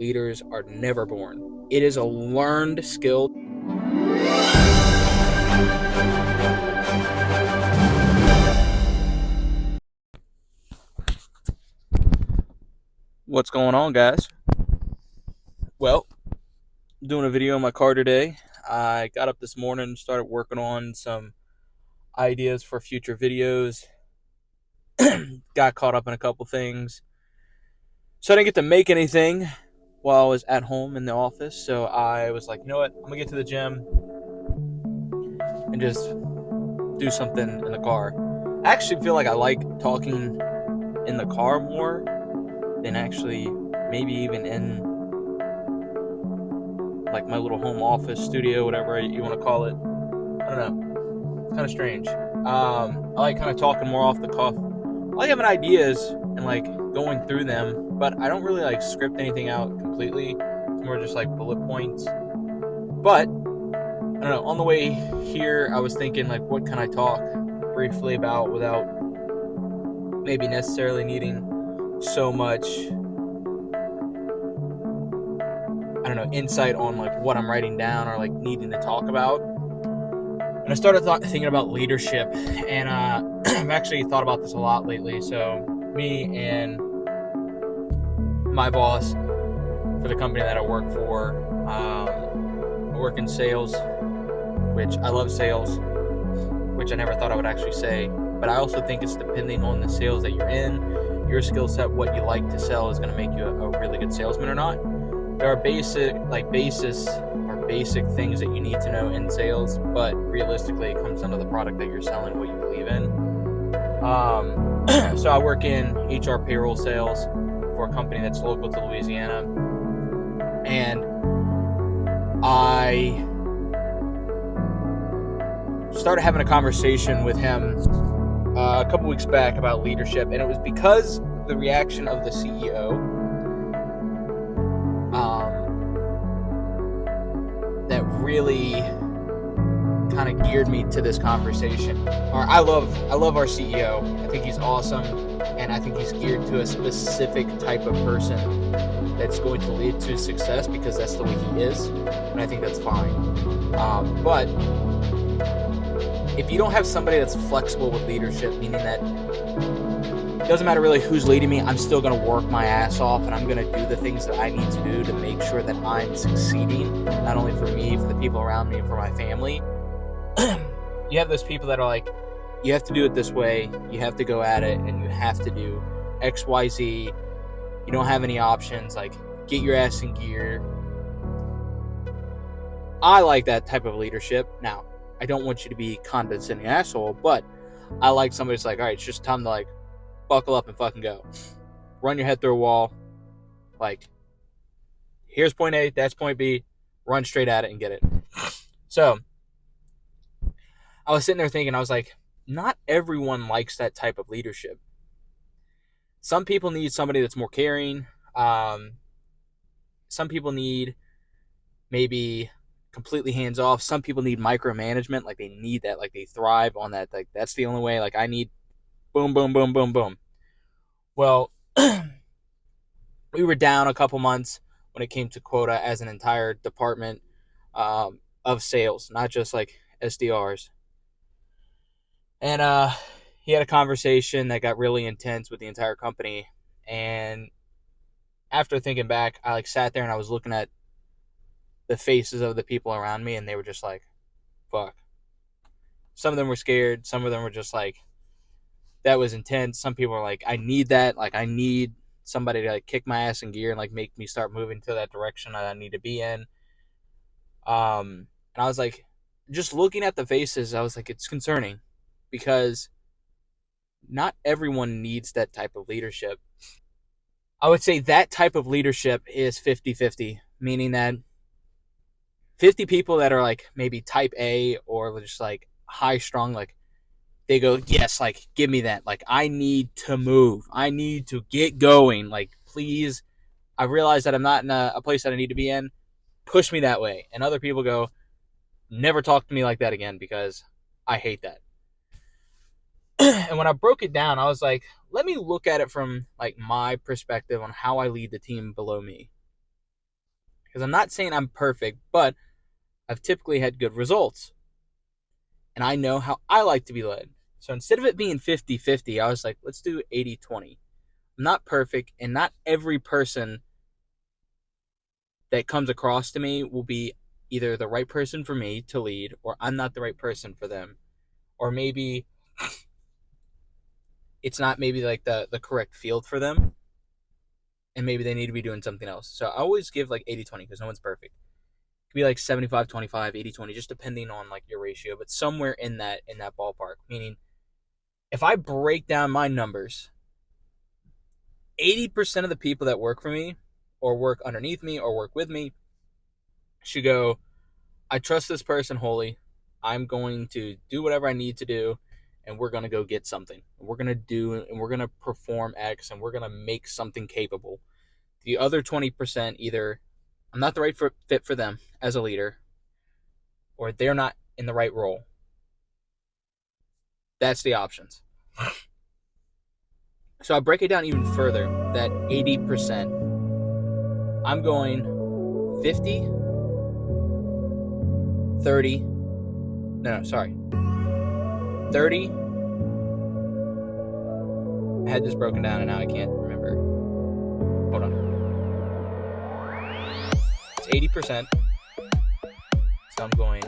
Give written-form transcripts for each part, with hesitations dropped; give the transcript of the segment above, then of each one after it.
leaders are never born. It is a learned skill. What's going on, guys? Well, doing a video in my car today. I got up this morning and started working on some ideas for future videos. Got caught up in a couple things. So I didn't get to make anything while I was at home in the office. So I was like, you know what? I'm going to get to the gym and just do something in the car. I actually feel like I like talking in the car more than actually maybe even in like my little home office studio, whatever you want to call it. I don't know. It's kind of strange. I like kind of talking more off the cuff. I like having ideas and like going through them, but I don't really like script anything out completely. It's more just like bullet points. But I don't know. On the way here, I was thinking like, what can I talk briefly about without maybe necessarily needing so much, I don't know, insight on like what I'm writing down or like needing to talk about. And I started thinking about leadership, and I've actually thought about this a lot lately. So me and my boss for the company that I work for, I work in sales, which I love sales, which I never thought I would actually say. But I also think it's depending on the sales that you're in, your skill set, what you like to sell is going to make you a really good salesman or not. There are basic things that you need to know in sales, but realistically, it comes down to the product that you're selling, what you believe in. So I work in HR payroll sales for a company that's local to Louisiana, and I started having a conversation with him a couple weeks back about leadership, and it was because the reaction of the CEO that really kind of geared me to this conversation. I love our CEO. I think he's awesome, and I think he's geared to a specific type of person that's going to lead to success because that's the way he is, and I think that's fine. But if you don't have somebody that's flexible with leadership, meaning that it doesn't matter really who's leading me, I'm still going to work my ass off, and I'm going to do the things that I need to do to make sure that I'm succeeding, not only for me, for the people around me, and for my family. You have those people that are like, you have to do it this way, you have to go at it, and you have to do X, Y, Z. You don't have any options, like, get your ass in gear. I like that type of leadership. Now, I don't want you to be condescending asshole, but I like somebody that's like, all right, it's just time to like buckle up and fucking go. Run your head through a wall. Like, here's point A, that's point B. Run straight at it and get it. So, I was sitting there thinking, I was like, not everyone likes that type of leadership. Some people need somebody that's more caring. Some people need maybe completely hands off. Some people need micromanagement. Like, they need that. Like, they thrive on that. Like, that's the only way. Like, I need boom, boom, boom, boom, boom. Well, we were down a couple months when it came to quota as an entire department of sales, not just like SDRs. And he had a conversation that got really intense with the entire company. And after thinking back, I like sat there and I was looking at the faces of the people around me, and they were just like, fuck. Some of them were scared. Some of them were just like, that was intense. Some people were like, I need that. Like, I need somebody to like kick my ass in gear and like make me start moving to that direction that I need to be in. And I was like, just looking at the faces, I was like, it's concerning because not everyone needs that type of leadership. I would say that type of leadership is 50-50, meaning that 50 people that are like maybe type A or just like high strung, like they go, yes, like give me that. Like, I need to move. I need to get going. Like, please, I realize that I'm not in a place that I need to be in. Push me that way. And other people go, never talk to me like that again because I hate that. And when I broke it down, I was like, let me look at it from like my perspective on how I lead the team below me. Because I'm not saying I'm perfect, but I've typically had good results. And I know how I like to be led. So instead of it being 50-50, I was like, let's do 80-20. I'm not perfect, and not every person that comes across to me will be either the right person for me to lead, or I'm not the right person for them. Or maybe it's not maybe like the correct field for them, and maybe they need to be doing something else. So I always give like 80-20 because no one's perfect. It could be like 75-25, 80-20, just depending on like your ratio, but somewhere in that ballpark. Meaning, if I break down my numbers, 80% of the people that work for me or work underneath me or work with me should go, I trust this person wholly. I'm going to do whatever I need to do, and we're going to go get something. We're going to do, and we're going to perform X, and we're going to make something capable. The other 20%, either I'm not the right fit for them as a leader, or they're not in the right role. That's the options. So I break it down even further, that 80%. I'm going 50, 30, no, sorry. 30. I had this broken down and now I can't remember. Hold on. It's 80%. So I'm going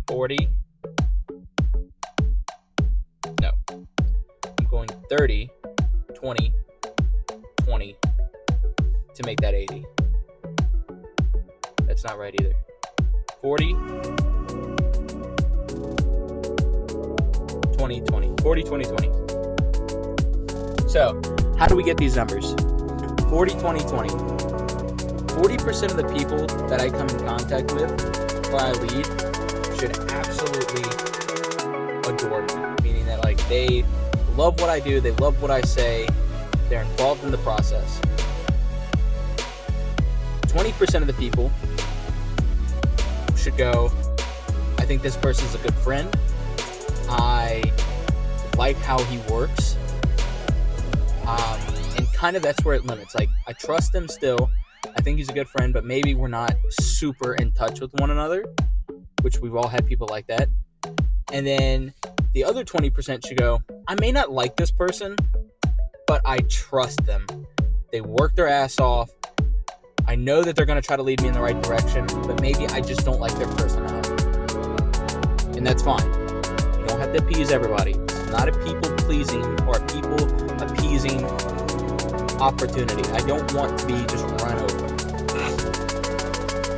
40. No. I'm going 30, 20, 20 to make that 80. That's not right either. 40, 20, 20. 40, 20, 20. So, how do we get these numbers? 40, 20, 20. 40% of the people that I come in contact with or I lead should absolutely adore me. Meaning that like they love what I do, they love what I say, they're involved in the process. 20% of the people should go, I think this person's a good friend. I like how he works. And kind of that's where it limits. Like, I trust him still. I think he's a good friend, but maybe we're not super in touch with one another, which we've all had people like that. And then the other 20% should go, I may not like this person, but I trust them. They work their ass off. I know that they're going to try to lead me in the right direction, but maybe I just don't like their personality. And that's fine. You don't have to appease everybody. It's not a people-pleasing or a people-appeasing opportunity. I don't want to be just run over.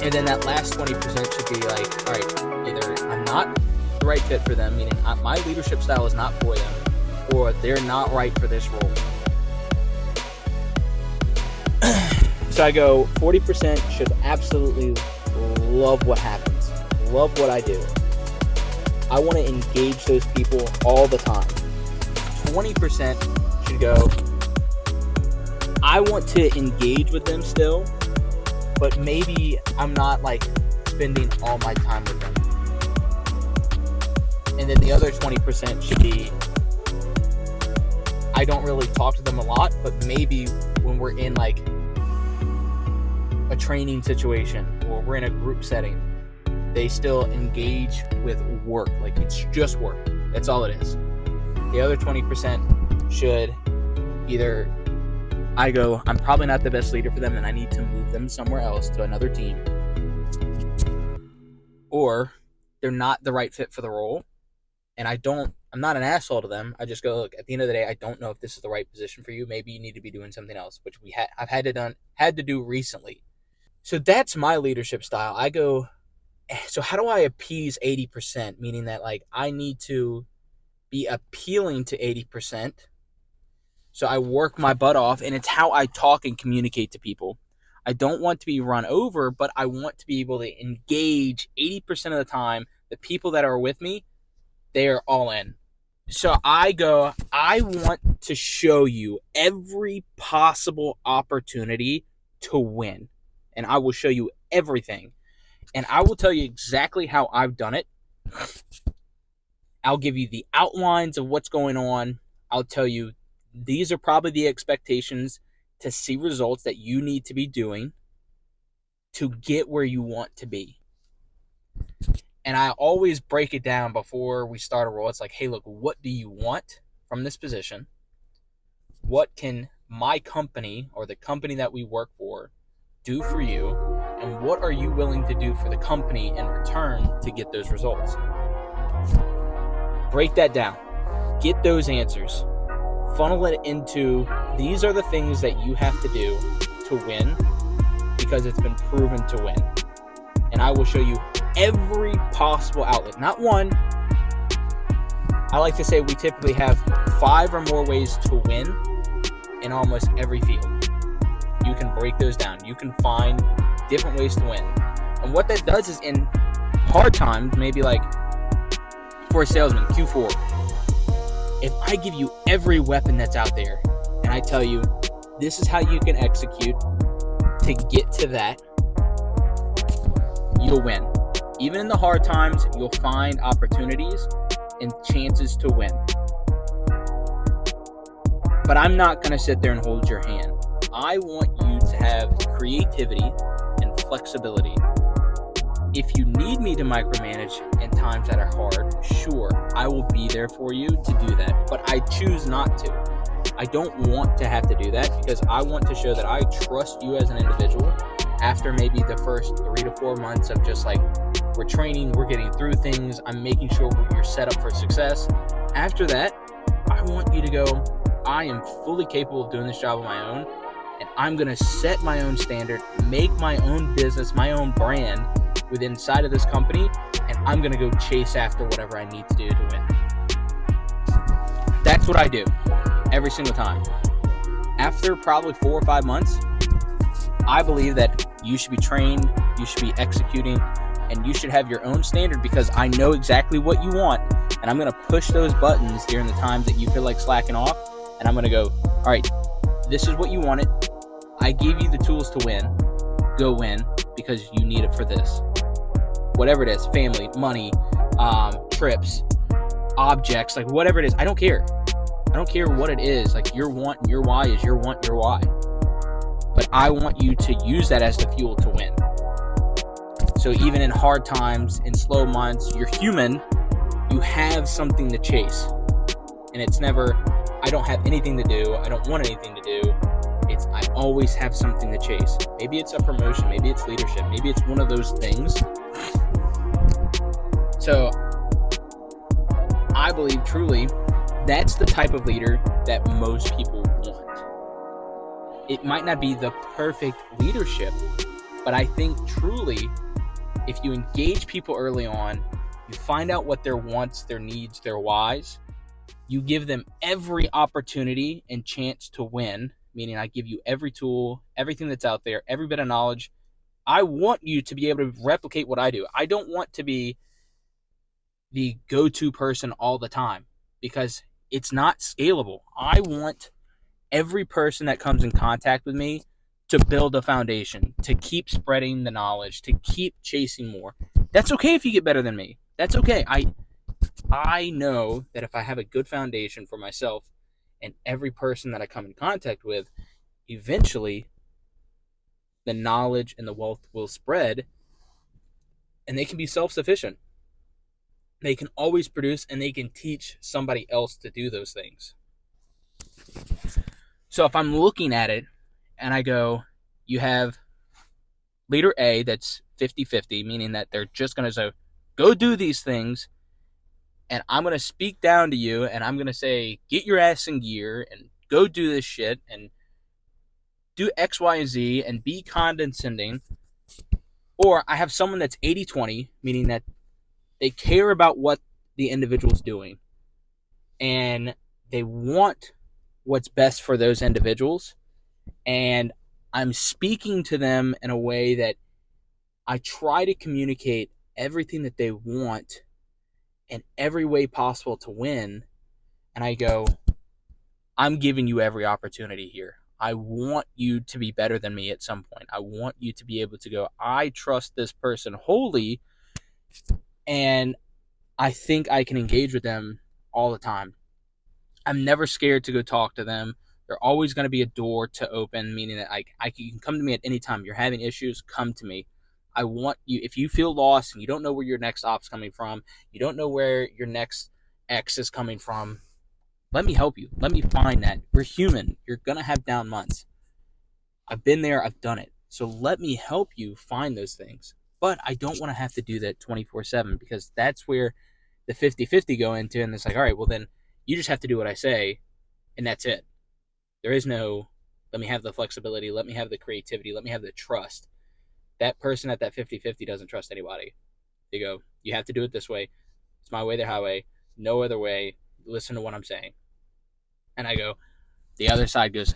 And then that last 20% should be like, all right, either I'm not the right fit for them, meaning my leadership style is not for them, or they're not right for this role. So I go, 40% should absolutely love what happens, love what I do. I want to engage those people all the time. 20% should go, I want to engage with them still, but maybe I'm not like spending all my time with them. And then the other 20% should be, I don't really talk to them a lot, but maybe when we're in like a training situation or we're in a group setting, they still engage with work. Like, it's just work. That's all it is. The other 20% should either, I go, I'm probably not the best leader for them and I need to move them somewhere else to another team, or they're not the right fit for the role, and I'm not an asshole to them. I just go, look, at the end of the day, I don't know if this is the right position for you. Maybe you need to be doing something else, which I've had to do recently. So that's my leadership style. I go, so how do I appease 80%? Meaning that like I need to be appealing to 80%. So I work my butt off, and it's how I talk and communicate to people. I don't want to be run over, but I want to be able to engage 80% of the time. The people that are with me, they are all in. So I go, I want to show you every possible opportunity to win. And I will show you everything. And I will tell you exactly how I've done it. I'll give you the outlines of what's going on. I'll tell you, these are probably the expectations to see results that you need to be doing to get where you want to be. And I always break it down before we start a role. It's like, hey, look, what do you want from this position? What can my company or the company that we work for do for you? And what are you willing to do for the company in return to get those results? Break that down. Get those answers. Funnel it into, these are the things that you have to do to win because it's been proven to win. And I will show you every possible outlet. Not one. I like to say we typically have 5 or more ways to win in almost every field. You can break those down. You can find different ways to win. And what that does is in hard times, maybe like for a salesman, Q4, if I give you every weapon that's out there and I tell you this is how you can execute to get to that, you'll win. Even in the hard times, you'll find opportunities and chances to win. But I'm not going to sit there and hold your hand. I want you to have creativity and flexibility. If you need me to micromanage in times that are hard, sure, I will be there for you to do that. But I choose not to. I don't want to have to do that because I want to show that I trust you as an individual after maybe the first 3 to 4 months of just like, we're training, we're getting through things, I'm making sure you're set up for success. After that, I want you to go, I am fully capable of doing this job on my own, and I'm going to set my own standard, make my own business, my own brand within inside of this company, and I'm going to go chase after whatever I need to do to win. That's what I do every single time. After probably 4 or 5 months, I believe that you should be trained, you should be executing, and you should have your own standard because I know exactly what you want, and I'm going to push those buttons during the times that you feel like slacking off, and I'm going to go, all right, this is what you wanted. I gave you the tools to win. Go win because you need it for this. Whatever it is, family, money, trips, objects, like whatever it is, I don't care. I don't care what it is. Like your want and your why is your want, your why. But I want you to use that as the fuel to win. So even in hard times, in slow months, you're human, you have something to chase. And it's never, I don't have anything to do, I don't want anything to do. It's, I always have something to chase. Maybe it's a promotion, maybe it's leadership, maybe it's one of those things. So I believe truly that's the type of leader that most people want. It might not be the perfect leadership, but I think truly if you engage people early on, you find out what their wants, their needs, their whys, you give them every opportunity and chance to win, meaning I give you every tool, everything that's out there, every bit of knowledge. I want you to be able to replicate what I do. I don't want to be the go-to person all the time because it's not scalable. I want every person that comes in contact with me to build a foundation, to keep spreading the knowledge, to keep chasing more. That's okay if you get better than me. That's okay. I know that if I have a good foundation for myself and every person that I come in contact with, eventually the knowledge and the wealth will spread and they can be self-sufficient. They can always produce and they can teach somebody else to do those things. So if I'm looking at it and I go, you have leader A that's 50-50, meaning that they're just going to say, go do these things, and I'm going to speak down to you, and I'm going to say, get your ass in gear, and go do this shit, and do X, Y, and Z, and be condescending. Or I have someone that's 80-20, meaning that they care about what the individual's doing, and they want what's best for those individuals, and I'm speaking to them in a way that I try to communicate everything that they want in every way possible to win. And I go, I'm giving you every opportunity here. I want you to be better than me at some point. I want you to be able to go, I trust this person wholly, and I think I can engage with them all the time. I'm never scared to go talk to them, There's always going to be a door to open, meaning that you can come to me at any time. You're having issues, come to me. I want you, if you feel lost and you don't know where your next op's coming from, you don't know where your next X is coming from, let me help you. Let me find that. We're human. You're going to have down months. I've been there. I've done it. So let me help you find those things. But I don't want to have to do that 24/7, because that's where the 50-50 go into. And it's like, all right, well then you just have to do what I say, and that's it. There is no, let me have the flexibility, let me have the creativity, let me have the trust. That person at that 50-50 doesn't trust anybody. They go, you have to do it this way. It's my way, the highway. No other way. Listen to what I'm saying. And I go, the other side goes,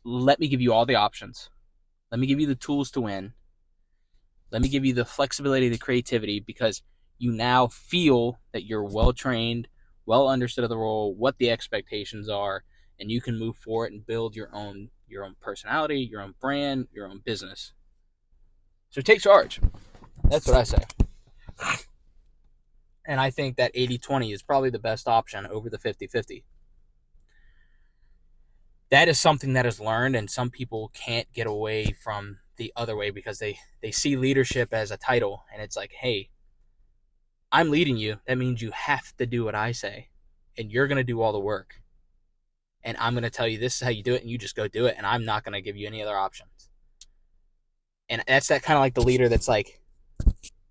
let me give you all the options. Let me give you the tools to win. Let me give you the flexibility, the creativity, because you now feel that you're well trained, well understood of the role, what the expectations are, and you can move forward and build your own personality, your own brand, your own business. So take charge. That's what I say. And I think that 80-20 is probably the best option over the 50-50. That is something that is learned, and some people can't get away from the other way because they see leadership as a title, and it's like, hey, I'm leading you. That means you have to do what I say, and you're going to do all the work. And I'm going to tell you this is how you do it, and you just go do it, and I'm not going to give you any other options. And that's that kind of like the leader that's like,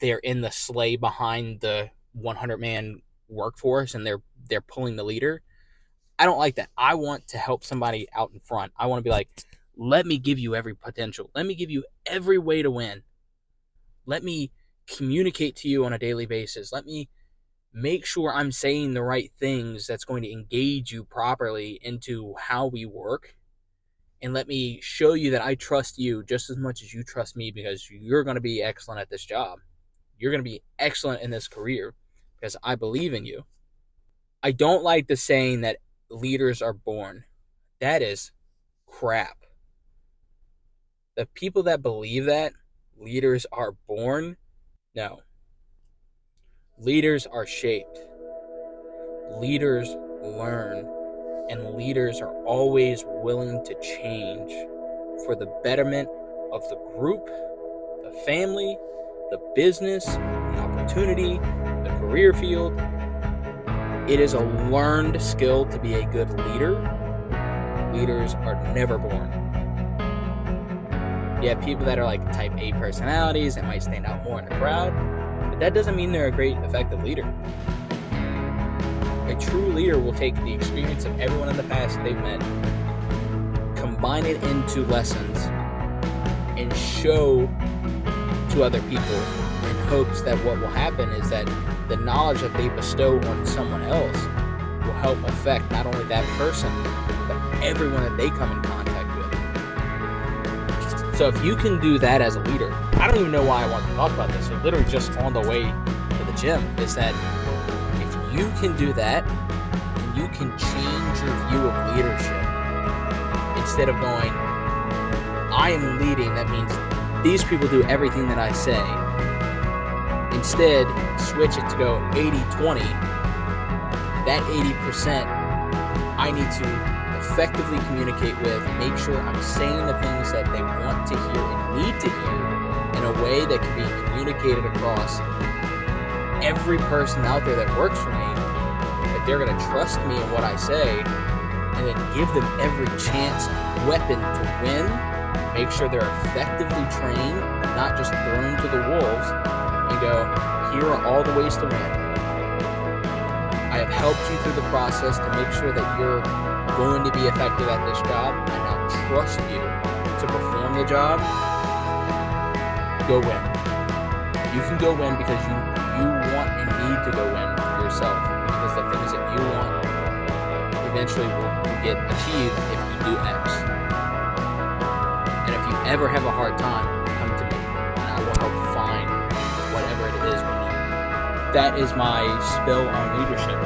they're in the sleigh behind the 100-man workforce, and they're pulling the leader. I don't like that. I want to help somebody out in front. I want to be like, let me give you every potential. Let me give you every way to win. Let me communicate to you on a daily basis. Let me make sure I'm saying the right things that's going to engage you properly into how we work. And let me show you that I trust you just as much as you trust me, because you're going to be excellent at this job. You're going to be excellent in this career because I believe in you. I don't like the saying that leaders are born. That is crap. The people that believe that leaders are born, no. Leaders are shaped. Leaders learn. And leaders are always willing to change for the betterment of the group, the family, the business, the opportunity, the career field. It is a learned skill to be a good leader. Leaders are never born. You have people that are like type A personalities that might stand out more in a crowd, but that doesn't mean they're a great, effective leader. A true leader will take the experience of everyone in the past they've met, combine it into lessons, and show to other people in hopes that what will happen is that the knowledge that they bestow on someone else will help affect not only that person, but everyone that they come in contact with. So if you can do that as a leader, I don't even know why I want to talk about this. So literally just on the way to the gym is that if you can do that, and you can change your view of leadership. Instead of going, I am leading, that means these people do everything that I say. Instead, switch it to go 80-20. That 80%, I need to effectively communicate with, make sure I'm saying the things that they want to hear and need to hear in a way that can be communicated across every person out there that works for me, that they're going to trust me in what I say, and then give them every chance weapon to win, make sure they're effectively trained, not just thrown to the wolves, and go, here are all the ways to win. I have helped you through the process to make sure that you're going to be effective at this job. I now trust you to perform the job. Go win. You can go win because you want and need to go win for yourself, because the things that you want eventually will get achieved if you do X. And if you ever have a hard time, come to me and I will help find whatever it is we need. That is my spill on leadership.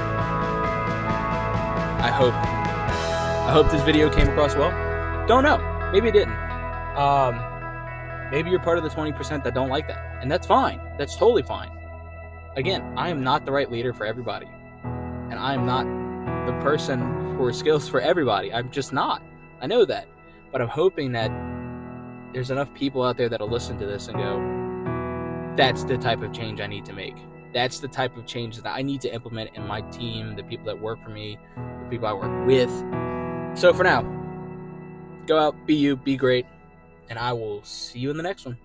I hope this video came across well. Don't know. Maybe it didn't. Maybe you're part of the 20% that don't like that. And that's fine. That's totally fine. Again, I am not the right leader for everybody. And I am not the person for skills for everybody. I'm just not. I know that. But I'm hoping that there's enough people out there that'll listen to this and go, that's the type of change I need to make. That's the type of change that I need to implement in my team, the people that work for me, the people I work with. So for now, go out, be you, be great, and I will see you in the next one.